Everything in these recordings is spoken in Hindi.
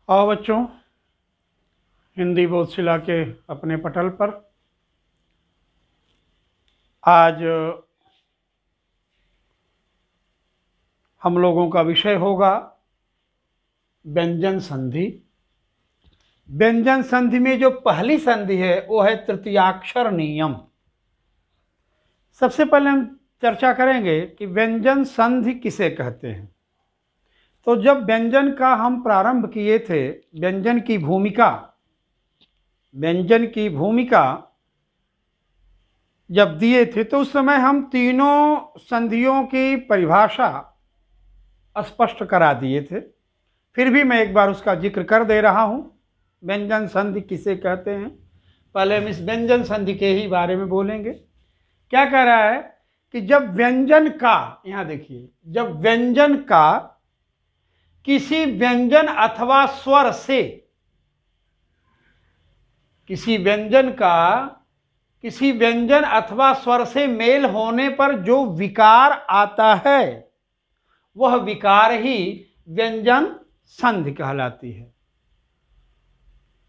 आओ बच्चों, हिंदी बोधशिला के अपने पटल पर आज हम लोगों का विषय होगा व्यंजन संधि। व्यंजन संधि में जो पहली संधि है वो है तृतीयाक्षर नियम। सबसे पहले हम चर्चा करेंगे कि व्यंजन संधि किसे कहते हैं। तो जब व्यंजन का हम प्रारंभ किए थे, व्यंजन की भूमिका जब दिए थे तो उस समय हम तीनों संधियों की परिभाषा स्पष्ट करा दिए थे। फिर भी मैं एक बार उसका जिक्र कर दे रहा हूं। व्यंजन संधि किसे कहते हैं, पहले हम इस व्यंजन संधि के ही बारे में बोलेंगे। क्या कह रहा है कि जब व्यंजन का, यहां देखिए, जब व्यंजन का किसी व्यंजन अथवा स्वर से, किसी व्यंजन अथवा स्वर से मेल होने पर जो विकार आता है वह विकार ही व्यंजन संधि कहलाती है।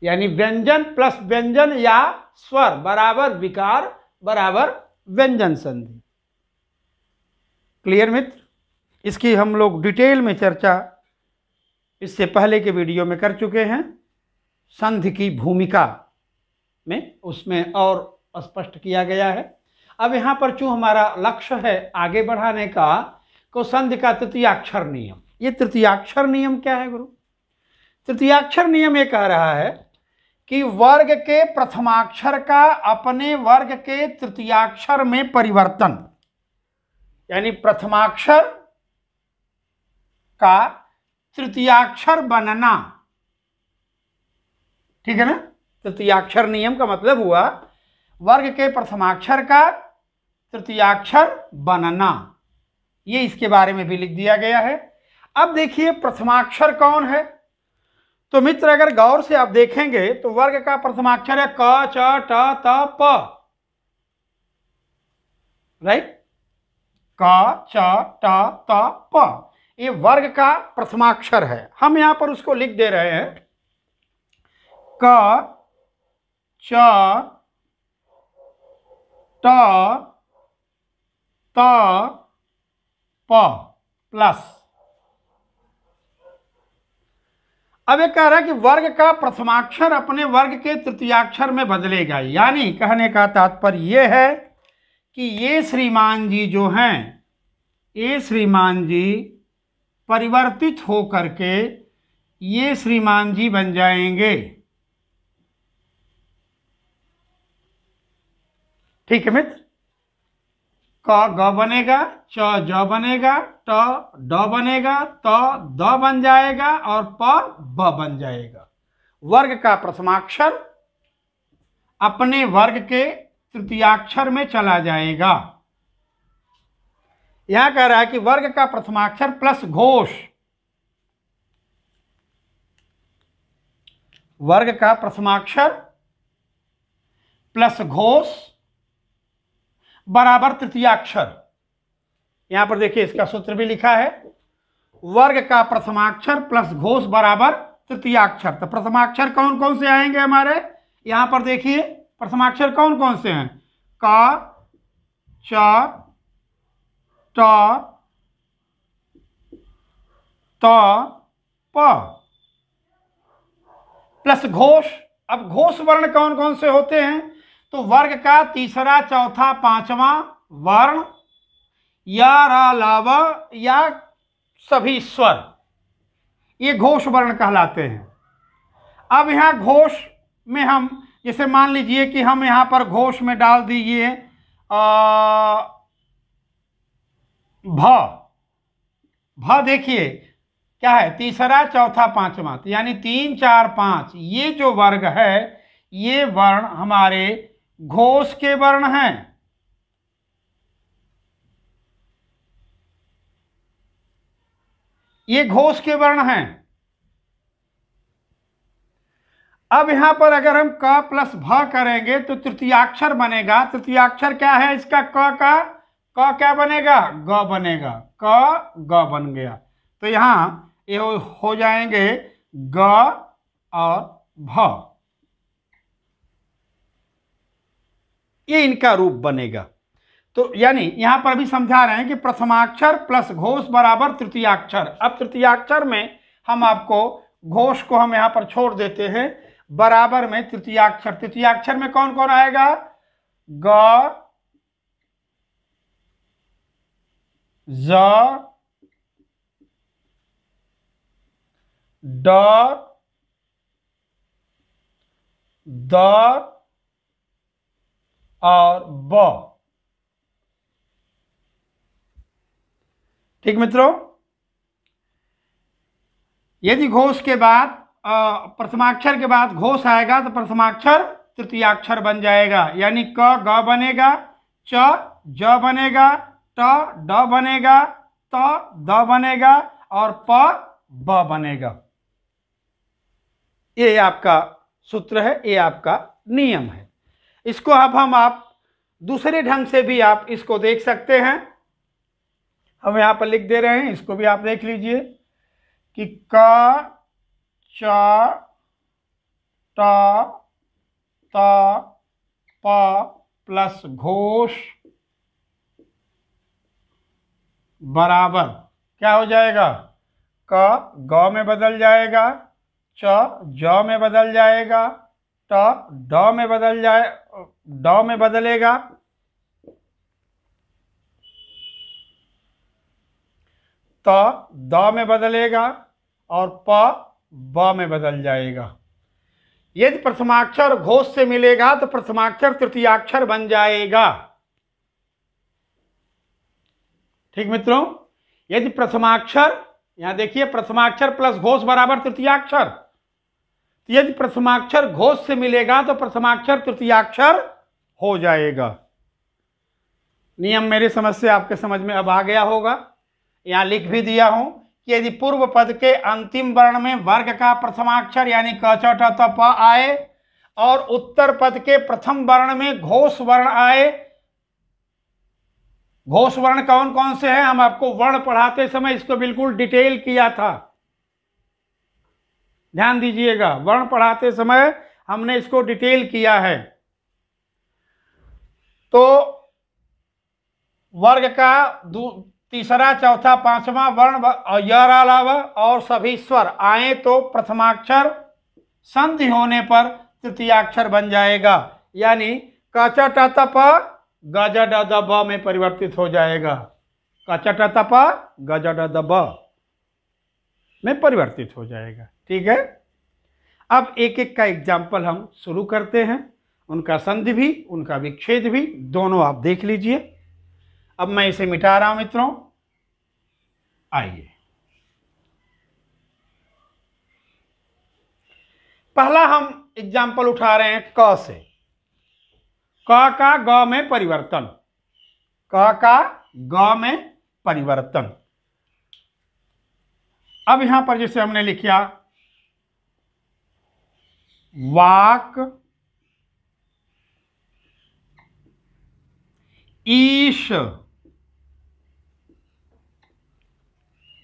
यानी व्यंजन प्लस व्यंजन या स्वर बराबर विकार बराबर व्यंजन संधि। क्लियर मित्र? इसकी हम लोग डिटेल में चर्चा इससे पहले के वीडियो में कर चुके हैं। संधि की भूमिका में उसमें और स्पष्ट किया गया है। अब यहाँ पर चूँ हमारा लक्ष्य है आगे बढ़ाने का, को संधि का तृतीयाक्षर नियम। ये तृतीयाक्षर नियम क्या है गुरु? तृतीयाक्षर नियम ये कह रहा है कि वर्ग के प्रथमाक्षर का अपने वर्ग के तृतीयाक्षर में परिवर्तन, यानी प्रथमाक्षर का तृतीयाक्षर बनना। ठीक है ना? तृतीयाक्षर नियम का मतलब हुआ वर्ग के प्रथमाक्षर का तृतीयाक्षर बनना। ये इसके बारे में भी लिख दिया गया है। अब देखिए प्रथमाक्षर कौन है। तो मित्र अगर गौर से आप देखेंगे तो वर्ग का प्रथमाक्षर है क, च, ट, त, प। राइट? क, च, ट, त, प, ये वर्ग का प्रथमाक्षर है। हम यहां पर उसको लिख दे रहे हैं क, च, ट, त, प प्लस। अब ये कह रहा है कि वर्ग का प्रथमाक्षर अपने वर्ग के तृतीयाक्षर में बदलेगा। यानी कहने का तात्पर्य यह है कि ये श्रीमान जी जो हैं, ये श्रीमान जी परिवर्तित हो करके ये श्रीमान जी बन जाएंगे। ठीक है मित्र? क ग बनेगा, च ज बनेगा, ट ड बनेगा, त द बन जाएगा और प ब बन जाएगा। वर्ग का प्रथमाक्षर अपने वर्ग के तृतीयाक्षर में चला जाएगा। यहां कह रहा है कि वर्ग का प्रथमाक्षर प्लस घोष, वर्ग का प्रथमाक्षर प्लस घोष बराबर तृतीयाक्षर। यहां पर देखिए इसका सूत्र भी लिखा है, वर्ग का प्रथमाक्षर प्लस घोष बराबर तृतीयाक्षर। तो प्रथमाक्षर कौन कौन से आएंगे हमारे? यहां पर देखिए प्रथमाक्षर कौन कौन से हैं? क, च, ट, त, प प्लस घोष। अब घोष वर्ण कौन कौन से होते हैं? तो वर्ग का तीसरा, चौथा, पांचवा वर्ण या अलावा या सभी स्वर, ये घोष वर्ण कहलाते हैं। अब यहां घोष में हम जैसे मान लीजिए कि हम यहां पर घोष में डाल दीजिए भ देखिए क्या है? तीसरा, चौथा, पांचवा, यानी 3, 4, 5 ये जो वर्ग है ये वर्ण हमारे घोष के वर्ण हैं। ये घोष के वर्ण हैं। अब यहां पर अगर हम क प्लस भ करेंगे तो तृतीयाक्षर बनेगा। तृतीयाक्षर क्या है इसका? क क्या बनेगा? ग बनेगा। क ग बन गया। तो यहां ये हो जाएंगे ग और भ, ये इनका रूप बनेगा। तो यानी यहां पर भी समझा रहे हैं कि प्रथमाक्षर प्लस घोष बराबर तृतीयाक्षर। अब तृतीयाक्षर में हम आपको घोष को हम यहां पर छोड़ देते हैं, बराबर में तृतीयाक्षर। तृतीयाक्षर में कौन कौन आएगा? ग, ज, ड, द और ब। ठीक मित्रों, यदि घोष के बाद प्रथमाक्षर के बाद घोष आएगा तो प्रथमाक्षर तृतीयाक्षर बन जाएगा। यानी क ग बनेगा, च ज बनेगा, ट ड बनेगा, त द बनेगा और प ब बनेगा। ये आपका सूत्र है, ये आपका नियम है। इसको अब आप दूसरे ढंग से भी आप इसको देख सकते हैं। हम यहां पर लिख दे रहे हैं, इसको भी आप देख लीजिए कि क, च, ट, त, प प्लस घोष बराबर क्या हो जाएगा? क ग में बदल जाएगा, च ज में बदल जाएगा, ट ड में बदल जाए, ड में बदलेगा, त द में बदलेगा और प ब में बदल जाएगा। यदि प्रथमाक्षर घोष से मिलेगा तो प्रथमाक्षर तृतीयाक्षर बन जाएगा। ठीक मित्रों, यदि प्रथमाक्षर, यहां देखिए प्रथमाक्षर प्लस घोष बराबर तृतीयाक्षर, तो यदि प्रथमाक्षर घोष से मिलेगा तो प्रथमाक्षर तृतीयाक्षर हो जाएगा। नियम मेरी समझ से आपके समझ में अब आ गया होगा। यहां लिख भी दिया हूं कि यदि पूर्व पद के अंतिम वर्ण में वर्ग का प्रथमाक्षर यानी क च ट त प आए और उत्तर पद के प्रथम वर्ण में घोष वर्ण आए। घोष वर्ण कौन कौन से हैं? हम आपको वर्ण पढ़ाते समय इसको बिल्कुल डिटेल किया था, ध्यान दीजिएगा। वर्ण पढ़ाते समय हमने इसको डिटेल किया है। तो वर्ग का तीसरा, चौथा, पांचवा वर्ण यर अलावा और सभी स्वर आए तो प्रथमाक्षर संधि होने पर तृतीयाक्षर बन जाएगा। यानी क च ट त प ग ज ड द ब में परिवर्तित हो जाएगा। क च ट त प ग ज ड द ब में परिवर्तित हो जाएगा। ठीक है, अब एक एक का एग्जाम्पल हम शुरू करते हैं। उनका संधि भी, उनका विच्छेद भी, दोनों आप देख लीजिए। अब मैं इसे मिटा रहा हूं मित्रों। आइए, पहला हम एग्जाम्पल उठा रहे हैं क से। क का ग में परिवर्तन, क का ग में परिवर्तन। अब यहां पर जैसे हमने लिखा वाक, ईश,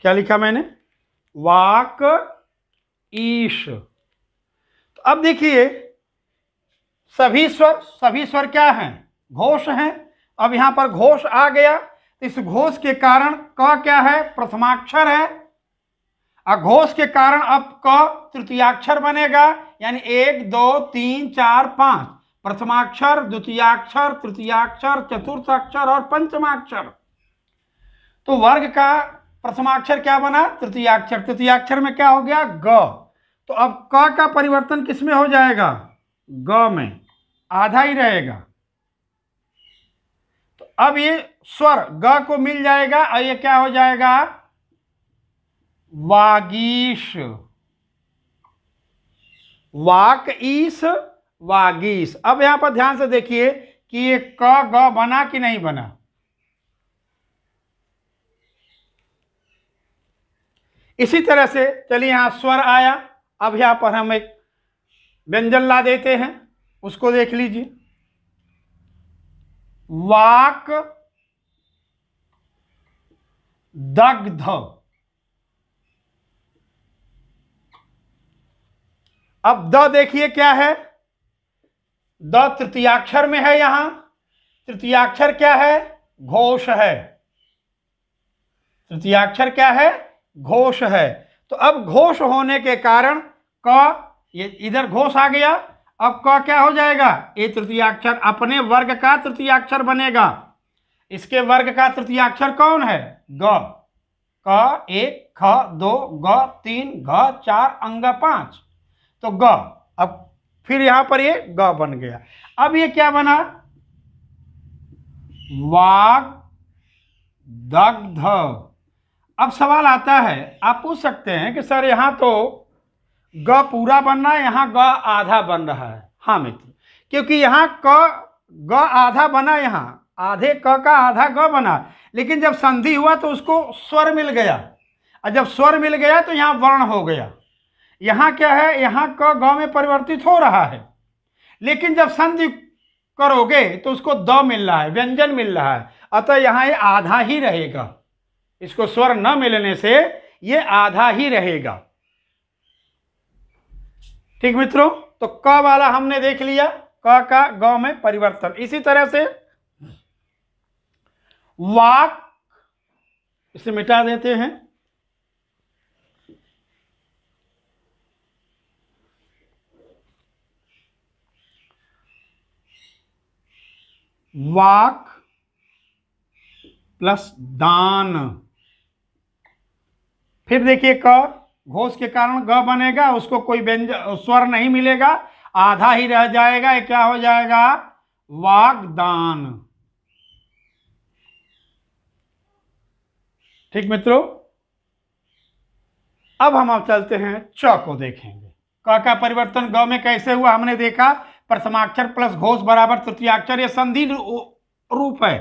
क्या लिखा मैंने? वाक, ईश। तो अब देखिए सभी स्वर क्या हैं? घोष हैं। अब यहां पर घोष आ गया, इस घोष के कारण क क्या है? प्रथमाक्षर है। अघोष के कारण अब क तृतीयाक्षर बनेगा। यानी 1 2 3 4 5 प्रथमाक्षर, द्वितीयाक्षर, तृतीयाक्षर, चतुर्थाक्षर और पंचमाक्षर। तो वर्ग का प्रथमाक्षर क्या बना? तृतीयाक्षर। तृतीयाक्षर में क्या हो गया? ग। तो अब क का परिवर्तन किस में हो जाएगा? ग में, आधा ही रहेगा। तो अब ये स्वर ग को मिल जाएगा और ये क्या हो जाएगा? वागीश। वाक, ईश, वागीश। अब यहां पर ध्यान से देखिए कि ये क ग बना कि नहीं बना। इसी तरह से चलिए यहां स्वर आया। अब यहां पर हम एक व्यंजन ला देते हैं, उसको देख लीजिए। वाक, दग्ध। अब द देखिए क्या है, द तृतीयाक्षर में है, यहां तृतीयाक्षर क्या है, घोष है। तृतीयाक्षर क्या है, घोष है। तो अब घोष होने के कारण क, ये इधर घोष आ गया, अब क क्या हो जाएगा, ये तृतीयाक्षर अपने वर्ग का तृतीयाक्षर बनेगा। इसके वर्ग का तृतीयाक्षर कौन है, ग। क 1 ख 2 ग 3 घ 4 अंग 5, तो ग। अब फिर यहां पर ये ग बन गया। अब ये क्या बना, वाग दग्ध। अब सवाल आता है, आप पूछ सकते हैं कि सर यहां तो ग पूरा बन रहा है, यहां ग आधा बन रहा है। हाँ मित्र, क्योंकि यहां ग आधा बना, यहां आधे क का आधा ग बना, लेकिन जब संधि हुआ तो उसको स्वर मिल गया, और जब स्वर मिल गया तो यहां वर्ण हो गया। यहां क्या है, यहां क ग में परिवर्तित हो रहा है, लेकिन जब संधि करोगे तो उसको द मिल रहा है, व्यंजन मिल रहा है, अतः यहां ये आधा ही रहेगा। इसको स्वर न मिलने से ये आधा ही रहेगा। ठीक मित्रों, तो क वाला हमने देख लिया, क का ग में परिवर्तन। इसी तरह से वाक, इसे मिटा देते हैं, वाक प्लस दान। फिर देखिए क घोष के कारण ग बनेगा, उसको कोई व्यंजन स्वर नहीं मिलेगा, आधा ही रह जाएगा, ये क्या हो जाएगा, वागदान। ठीक मित्रों, अब हम चलते हैं च को देखेंगे। क का परिवर्तन ग में कैसे हुआ हमने देखा, प्रथमाक्षर प्लस घोष बराबर तृतीयाक्षर, ये संधि रूप है,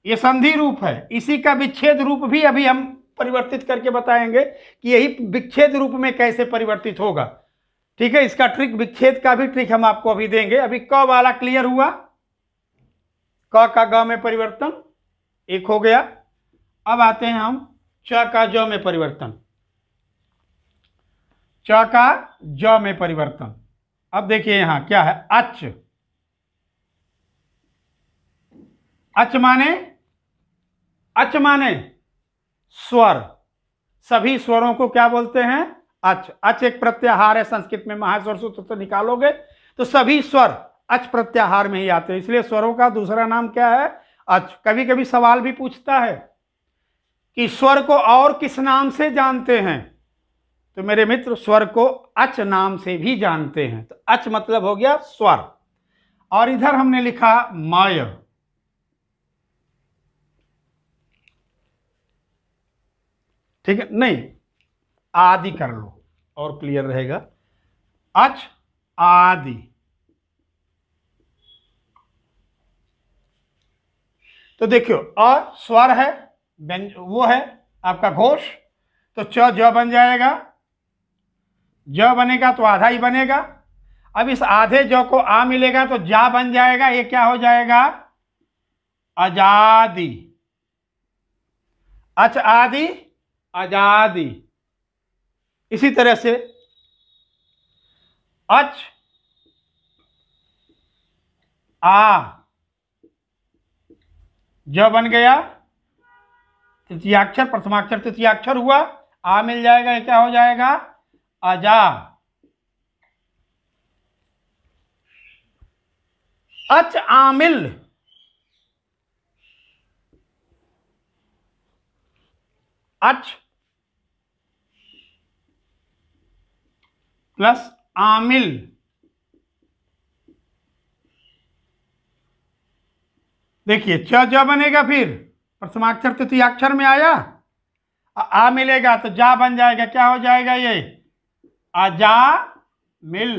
ये संधि रूप है। इसी का विच्छेद रूप भी अभी हम परिवर्तित करके बताएंगे कि यही विच्छेद रूप में कैसे परिवर्तित होगा। ठीक है, इसका ट्रिक, विच्छेद का भी ट्रिक हम आपको अभी देंगे। अभी क वाला क्लियर हुआ, क का ग में परिवर्तन एक हो गया। अब आते हैं हम च का ज में परिवर्तन, च का ज में परिवर्तन। अब देखिए यहां क्या है, अच। अच माने, अच माने स्वर, सभी स्वरों को क्या बोलते हैं, अच। अच एक प्रत्याहार है, संस्कृत में महास्वर सूत्र तो निकालोगे तो सभी स्वर अच प्रत्याहार में ही आते हैं, इसलिए स्वरों का दूसरा नाम क्या है, अच। कभी कभी सवाल भी पूछता है कि स्वर को और किस नाम से जानते हैं, तो मेरे मित्र स्वर को अच नाम से भी जानते हैं। तो अच मतलब हो गया स्वर। और इधर हमने लिखा मय, ठीक है, नहीं आदि कर लो और क्लियर रहेगा, अच आदि। तो देखियो, अ स्वर है, वो है आपका घोष, तो च ज बन जाएगा, ज बनेगा तो आधा ही बनेगा। अब इस आधे ज को आ मिलेगा तो जा बन जाएगा, ये क्या हो जाएगा, आजादी। अच आदि आजादी। इसी तरह से अच आ, ज बन गया, तृतीयाक्षर प्रथमाक्षर तृतीयाक्षर हुआ, आ मिल जाएगा, ये क्या हो जाएगा, अजा। अच आमिल, अच प्लस आमिल, देखिए च ज बनेगा, फिर प्रथमाक्षर तृतीयाक्षर में आया, आ मिलेगा तो जा बन जाएगा, क्या हो जाएगा ये, अजा मिल,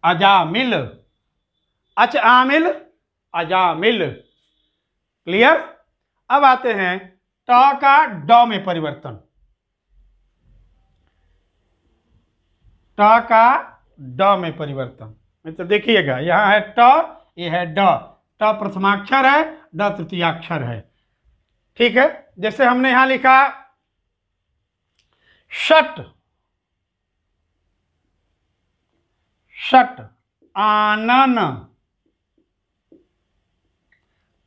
अजा मिल, अच आमिल अजा मिल। क्लियर। अब आते हैं ट का ड में परिवर्तन, ट का ड में परिवर्तन। मित्र देखिएगा, यहां है ट, ये है ड, ट प्रथमाक्षर है, ड तृतीयाक्षर है। ठीक है, जैसे हमने यहां लिखा षट, षट आनन,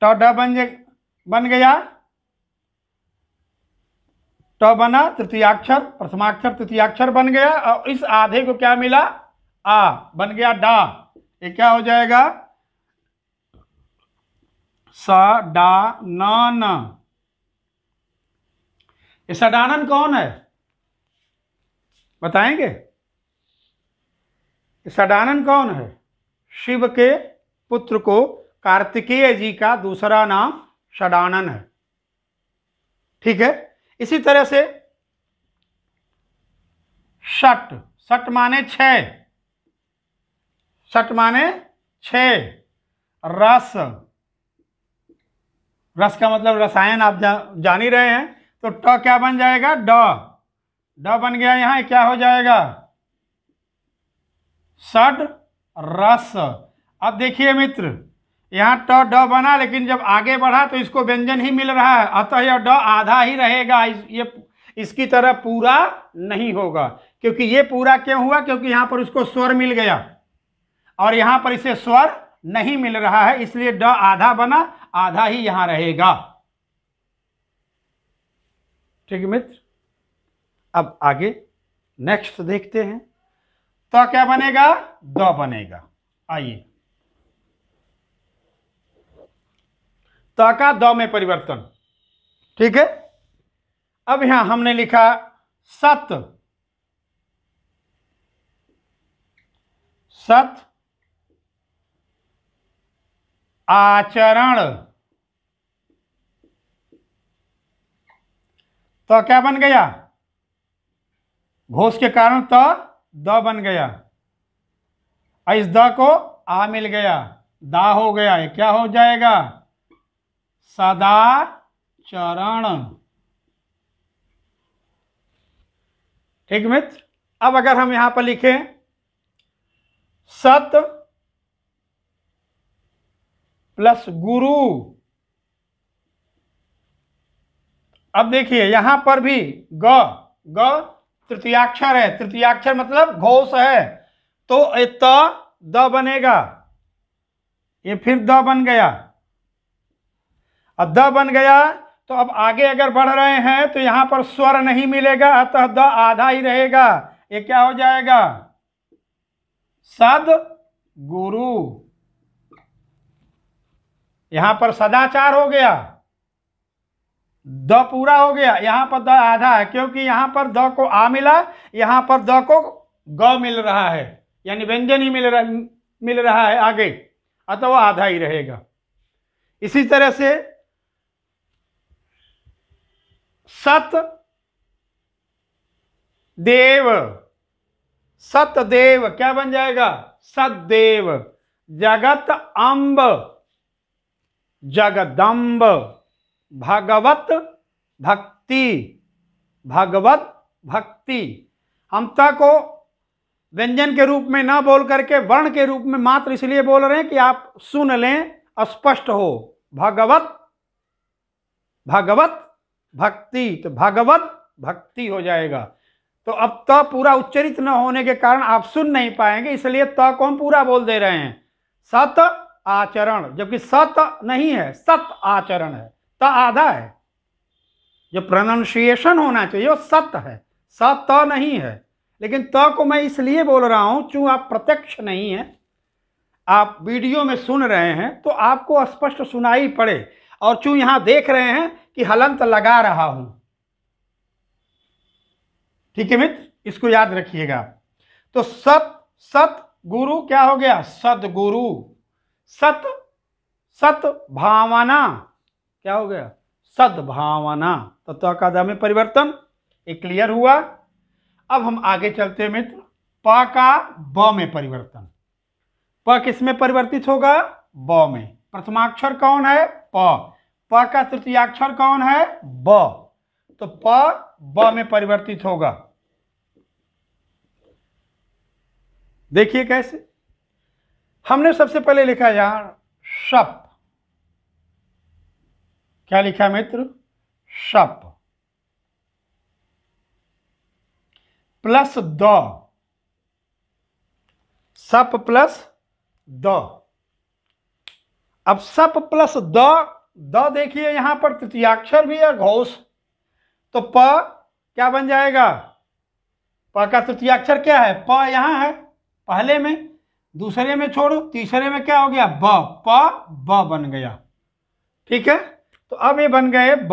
ट ड बन गया, ट बना तृतीयाक्षर, प्रथमाक्षर तृतीयाक्षर बन गया, और इस आधे को क्या मिला, आ बन गया डा। ये क्या हो जाएगा, स डा न न। ये सडानन कौन है बताएंगे? सडानन कौन है? शिव के पुत्र को कार्तिकेय जी का दूसरा नाम सडानन है। ठीक है। इसी तरह से षट, षट माने छह, षट माने छह। रस, रस का मतलब रसायन आप जान ही रहे हैं। तो ट क्या बन जाएगा, ड, ड बन गया। यहां क्या हो जाएगा, षड रस। अब देखिए मित्र, यहाँ ट ड बना, लेकिन जब आगे बढ़ा तो इसको व्यंजन ही मिल रहा है, अतः यह ड आधा ही रहेगा, ये इसकी तरह पूरा नहीं होगा। क्योंकि ये पूरा क्यों हुआ, क्योंकि यहाँ पर उसको स्वर मिल गया और यहाँ पर इसे स्वर नहीं मिल रहा है, इसलिए ड आधा बना, आधा ही यहाँ रहेगा। ठीक है मित्र। अब आगे नेक्स्ट देखते हैं। तो क्या बनेगा, द बनेगा। आइए, त का द में परिवर्तन। ठीक है। अब यहां हमने लिखा सत, सत आचरण। तो क्या बन गया, घोष के कारण तो द बन गया, इस द को आ मिल गया, दा हो गया। ये क्या हो जाएगा, सदाचरण। ठीक मित्र। अब अगर हम यहां पर लिखें सत प्लस गुरु, अब देखिए यहां पर भी ग, ग तृतीयाक्षर है, तृतीयाक्षर मतलब घोष है, तो त द बनेगा, ये फिर द बन गया। अब द बन गया तो अब आगे अगर बढ़ रहे हैं तो यहां पर स्वर नहीं मिलेगा, अतः द आधा ही रहेगा। ये क्या हो जाएगा, सद गुरु। यहां पर सदाचार हो गया, द पूरा हो गया, यहां पर द आधा है, क्योंकि यहां पर द को आ मिला, यहां पर द को ग मिल रहा है, यानी व्यंजन ही मिल रहा है आगे, अतः वह आधा ही रहेगा। इसी तरह से सत देव, सतदेव क्या बन जाएगा, सतदेव। जगत अम्ब, जगदम्ब। भगवत भक्ति, भगवत भक्ति। हम त को व्यंजन के रूप में ना बोल करके वर्ण के रूप में मात्र इसलिए बोल रहे हैं कि आप सुन लें, स्पष्ट हो। भगवत, भगवत भक्ति, तो भगवत भक्ति हो जाएगा। तो अब त पूरा उच्चरित न होने के कारण आप सुन नहीं पाएंगे, इसलिए त को हम पूरा बोल दे रहे हैं। सत आचरण, जबकि सत नहीं है, सत आचरण है, त आधा है। जो प्रोनाउंसिएशन होना चाहिए वो सत है, सत नहीं है। लेकिन त को मैं इसलिए बोल रहा हूं, चूंकि आप प्रत्यक्ष नहीं है, आप वीडियो में सुन रहे हैं तो आपको स्पष्ट सुनाई पड़े, और चूंकि यहां देख रहे हैं कि हलंत लगा रहा हूं। ठीक है मित्र, इसको याद रखिएगा। तो सत, सत गुरु क्या हो गया, सदगुरु। सत, सत भावना क्या हो गया, सद्भावना। तो का द में परिवर्तन, एक क्लियर हुआ। अब हम आगे चलते हैं मित्र। प का ब में परिवर्तन। प किस में परिवर्तित होगा, ब में। प्रथमाक्षर कौन है, प। प का तृतीयाक्षर कौन है, ब। तो प ब में परिवर्तित होगा। देखिए कैसे। हमने सबसे पहले लिखा यहां शप। क्या लिखा मित्र, शप प्लस द, सप प्लस द। अब सप प्लस द देखिए यहां पर तृतीयाक्षर भी है घोष, तो प क्या बन जाएगा? प का तृतीयाक्षर क्या है? प यहां है पहले में, दूसरे में छोड़ो, तीसरे में क्या हो गया? ब। ब बन गया। ठीक है, तो अब ये बन गए ब।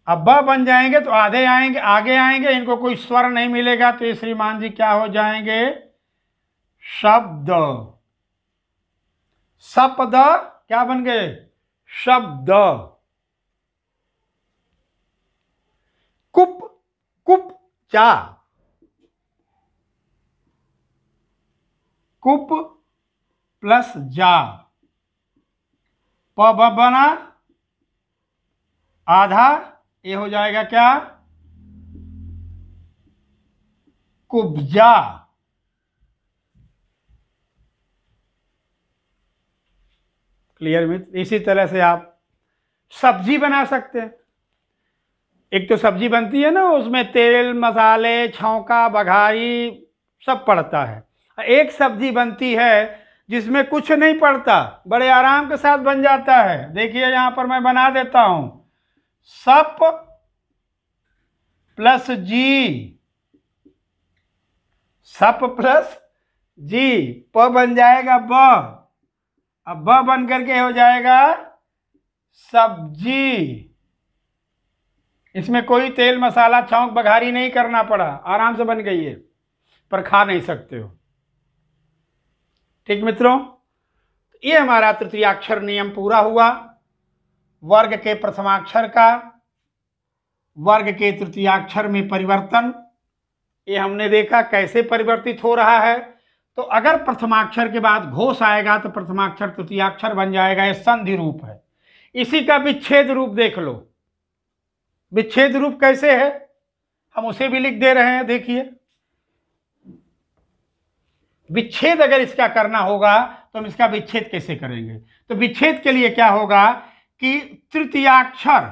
अब ब बन जाएंगे तो आधे आएंगे, आगे आएंगे, इनको कोई स्वर नहीं मिलेगा, तो ये श्रीमान जी क्या हो जाएंगे? शब्द। सपद क्या बन गए? शब्द। कुप जा, कुप प्लस जा, प बना आधा, ये हो जाएगा क्या? कुब्जा। क्लियर मित्र? इसी तरह से आप सब्जी बना सकते हैं। एक तो सब्जी बनती है ना, उसमें तेल मसाले छौंका बघारी सब पड़ता है। एक सब्जी बनती है जिसमें कुछ नहीं पड़ता, बड़े आराम के साथ बन जाता है। देखिए यहां पर मैं बना देता हूं, सप प्लस जी, सप प्लस जी, प बन जाएगा ब। अब ब बन करके हो जाएगा सब्जी। इसमें कोई तेल मसाला छौंक बघारी नहीं करना पड़ा, आराम से बन गई है, पर खा नहीं सकते हो। ठीक मित्रों, ये हमारा तृतीयाक्षर नियम पूरा हुआ। वर्ग के प्रथमाक्षर का वर्ग के तृतीयाक्षर में परिवर्तन, ये हमने देखा कैसे परिवर्तित हो रहा है। तो अगर प्रथमाक्षर के बाद घोष आएगा तो प्रथमाक्षर तृतीयाक्षर बन जाएगा, ये संधि रूप है। इसी का विच्छेद रूप देख लो। विच्छेद रूप कैसे है, हम उसे भी लिख दे रहे हैं। देखिए विच्छेद अगर इसका करना होगा तो हम इसका विच्छेद कैसे करेंगे? तो विच्छेद के लिए क्या होगा कि तृतीयाक्षर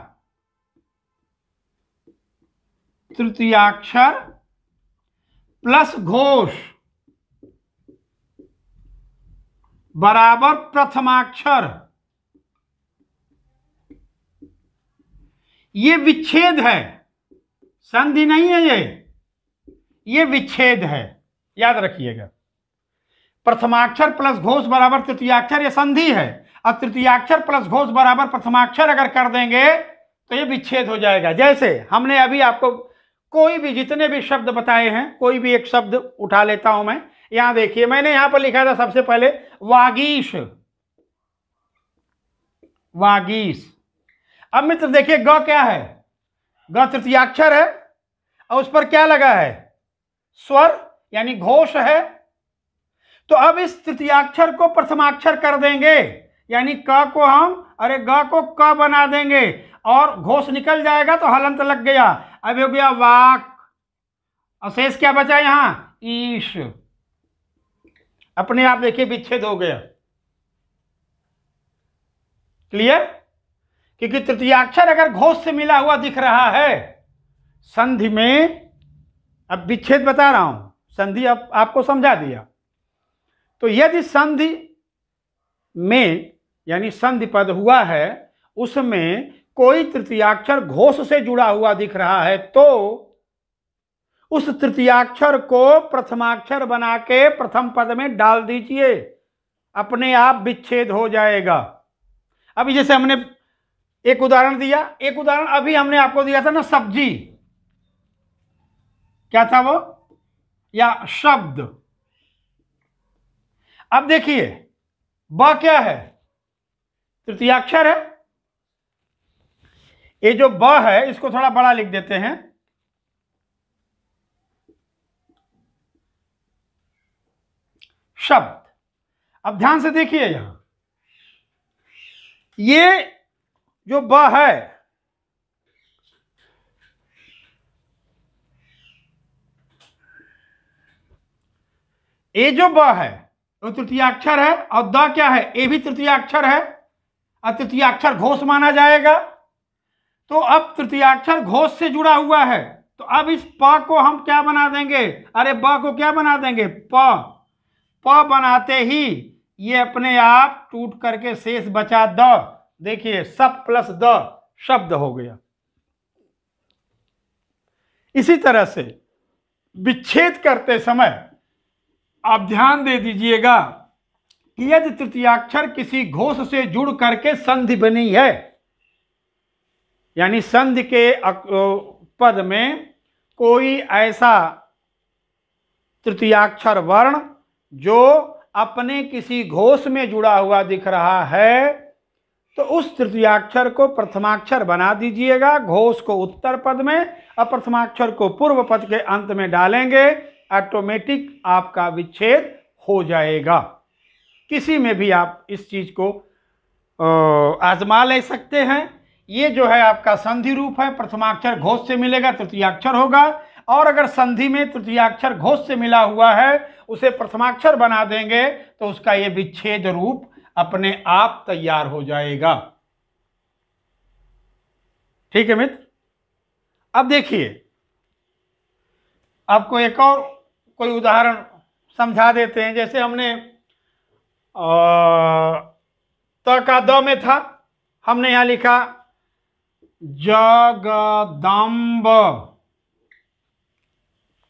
प्लस घोष बराबर प्रथमाक्षर, ये विच्छेद है, संधि नहीं है, ये विच्छेद है, याद रखिएगा। प्रथमाक्षर प्लस घोष बराबर तृतीयाक्षर, ये संधि है। अब तृतीयाक्षर प्लस घोष बराबर प्रथमाक्षर अगर कर देंगे तो ये विच्छेद हो जाएगा। जैसे हमने अभी आपको कोई भी जितने भी शब्द बताए हैं, कोई भी एक शब्द उठा लेता हूं मैं। यहां देखिए मैंने यहां पर लिखा था सबसे पहले वागीश, वागीश। अब मित्र देखिए ग क्या है? ग तृतीयाक्षर है और उस पर क्या लगा है? स्वर यानी घोष है। तो अब इस तृतीयाक्षर को प्रथमाक्षर कर देंगे, यानी क को हम ग को क बना देंगे और घोष निकल जाएगा तो हलंत लग गया। अब हो गया वाक, अशेष क्या बचा यहां? ईश। अपने आप देखिए विच्छेद हो गया। क्लियर? क्योंकि तृतीयाक्षर अगर घोष से मिला हुआ दिख रहा है संधि में, अब विच्छेद बता रहा हूं, संधि अब आपको समझा दिया। तो यदि संधि में यानी संधि पद हुआ है उसमें कोई तृतीयाक्षर घोष से जुड़ा हुआ दिख रहा है तो उस तृतीयाक्षर को प्रथमाक्षर बना के प्रथम पद में डाल दीजिए, अपने आप विच्छेद हो जाएगा। अभी जैसे हमने एक उदाहरण दिया, एक उदाहरण अभी हमने आपको दिया था ना, सब्जी, क्या था वो? या शब्द। अब देखिए ब क्या है? तृतीयाक्षर है। ये जो ब है इसको थोड़ा बड़ा लिख देते हैं। शब्द। अब ध्यान से देखिए यहां, ये जो ब है ये जो ब है वो तृतीयाक्षर है और द क्या है? ये भी तृतीयाक्षर है और तृतीयाक्षर घोष माना जाएगा। तो अब तृतीयाक्षर घोष से जुड़ा हुआ है तो अब इस प को हम क्या बना देंगे, अरे ब को क्या बना देंगे, प बनाते ही ये अपने आप टूट करके शेष बचा द। देखिए सब प्लस द शब्द हो गया। इसी तरह से विच्छेद करते समय आप ध्यान दे दीजिएगा कि यदि तृतीयाक्षर किसी घोष से जुड़ करके संधि बनी है, यानी संधि के पद में कोई ऐसा तृतीयाक्षर वर्ण जो अपने किसी घोष में जुड़ा हुआ दिख रहा है, तो उस तृतीयाक्षर को प्रथमाक्षर बना दीजिएगा, घोष को उत्तर पद में और प्रथमाक्षर को पूर्व पद के अंत में डालेंगे, ऑटोमेटिक आपका विच्छेद हो जाएगा। किसी में भी आप इस चीज को आजमा ले सकते हैं। ये जो है आपका संधि रूप है, प्रथमाक्षर घोष से मिलेगा तृतीयाक्षर होगा, और अगर संधि में तृतीयाक्षर घोष से मिला हुआ है उसे प्रथमाक्षर बना देंगे तो उसका ये विच्छेद रूप अपने आप तैयार हो जाएगा। ठीक है मित्र। अब देखिए, आपको एक और कोई उदाहरण समझा देते हैं। जैसे हमने त का द में था, हमने यहां लिखा जगदम्ब।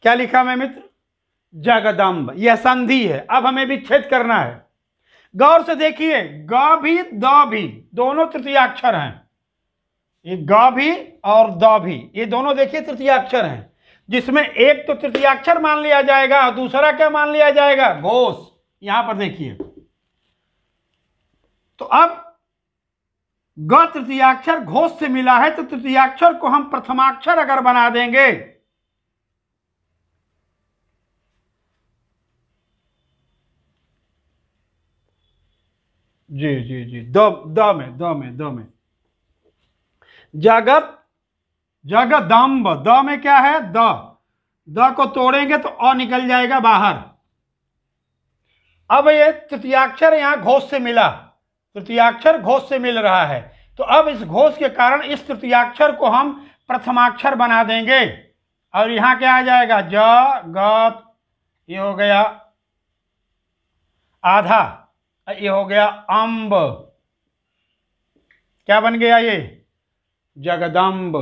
क्या लिखा मैं मित्र, जगदम्ब। यह संधि है। अब हमें विच्छेद करना है। गौर से देखिए, ग भी द भी दोनों तृतीयाक्षर हैं। ये ग भी और द भी, ये दोनों देखिए तृतीयाक्षर हैं, जिसमें एक तो तृतीयाक्षर मान लिया जाएगा और दूसरा क्या मान लिया जाएगा, घोष। यहां पर देखिए, तो अब ग तृतीयाक्षर घोष से मिला है, तो तृतीयाक्षर को हम प्रथमाक्षर अगर बना देंगे, जी जी जी, द में जगदम्ब। द में क्या है, द को तोड़ेंगे तो अ निकल जाएगा बाहर। अब ये तृतीयाक्षर यहां घोष से मिला, तृतीयाक्षर घोष से मिल रहा है, तो अब इस घोष के कारण इस तृतीयाक्षर को हम प्रथमाक्षर बना देंगे, और यहां क्या आ जाएगा, ज ग, ये हो गया आधा, ये हो गया अम्ब। क्या बन गया ये, जगदम्ब।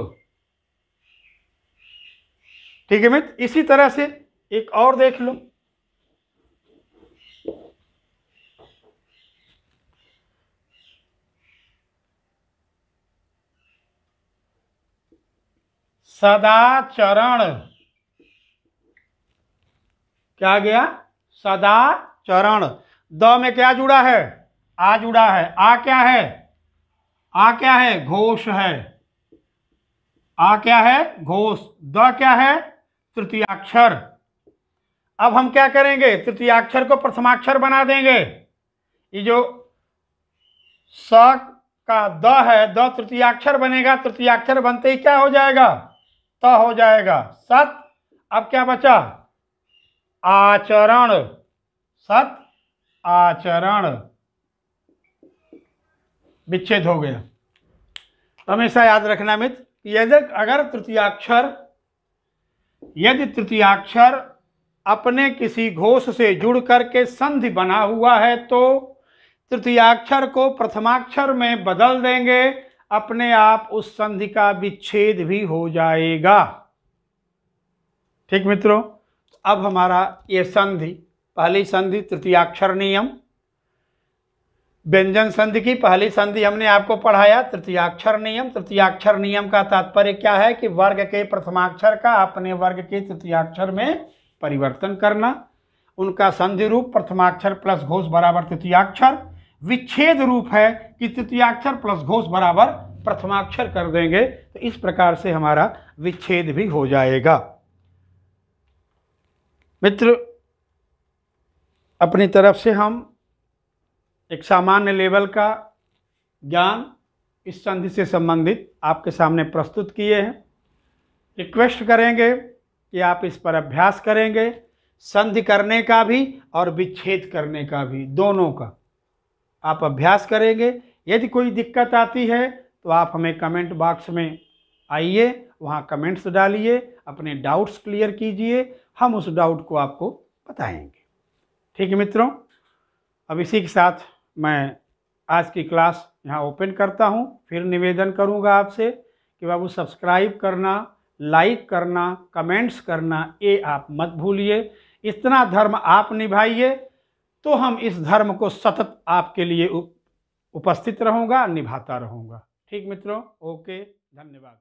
ठीक है मित्र। इसी तरह से एक और देख लो, सदाचरण। क्या गया, सदाचरण। द में क्या जुड़ा है, आ जुड़ा है। आ क्या है, आ क्या है, घोष है। आ क्या है, घोष। द क्या है, तृतीयाक्षर। अब हम क्या करेंगे, तृतीयाक्षर को प्रथमाक्षर बना देंगे। ये जो स का द है, द तृतीयाक्षर बनेगा, तृतीयाक्षर बनते ही क्या हो जाएगा, त हो जाएगा, सत। अब क्या बचा, आचरण, सत आचरण। विच्छेद हो गया। हमेशा याद रखना मित्र, यदि तृतीयाक्षर अपने किसी घोष से जुड़ करके संधि बना हुआ है तो तृतीयाक्षर को प्रथमाक्षर में बदल देंगे, अपने आप उस संधि का विच्छेद भी हो जाएगा। ठीक मित्रों, अब हमारा ये संधि, पहली संधि तृतीयाक्षर नियम, व्यंजन संधि की पहली संधि हमने आपको पढ़ाया तृतीयाक्षर नियम। तृतीयाक्षर नियम का तात्पर्य क्या है कि वर्ग के प्रथमाक्षर का अपने वर्ग के तृतीयाक्षर में परिवर्तन करना। उनका संधि रूप प्रथमाक्षर प्लस घोष बराबर तृतीयाक्षर, विच्छेद रूप है कि तृतीयाक्षर प्लस घोष बराबर प्रथमाक्षर कर देंगे, तो इस प्रकार से हमारा विच्छेद भी हो जाएगा। मित्र, अपनी तरफ से हम एक सामान्य लेवल का ज्ञान इस संधि से संबंधित आपके सामने प्रस्तुत किए हैं। रिक्वेस्ट करेंगे कि आप इस पर अभ्यास करेंगे, संधि करने का भी और विच्छेद करने का भी, दोनों का आप अभ्यास करेंगे। यदि कोई दिक्कत आती है तो आप हमें कमेंट बॉक्स में आइए वहाँ कमेंट्स डालिए, अपने डाउट्स क्लियर कीजिए, हम उस डाउट को आपको बताएंगे। ठीक है मित्रों, अब इसी के साथ मैं आज की क्लास यहाँ ओपन करता हूँ। फिर निवेदन करूँगा आपसे कि बाबू सब्सक्राइब करना, लाइक करना, कमेंट्स करना ये आप मत भूलिए। इतना धर्म आप निभाइए तो हम इस धर्म को सतत आपके लिए उपस्थित रहूँगा, निभाता रहूँगा। ठीक मित्रों, ओके, धन्यवाद।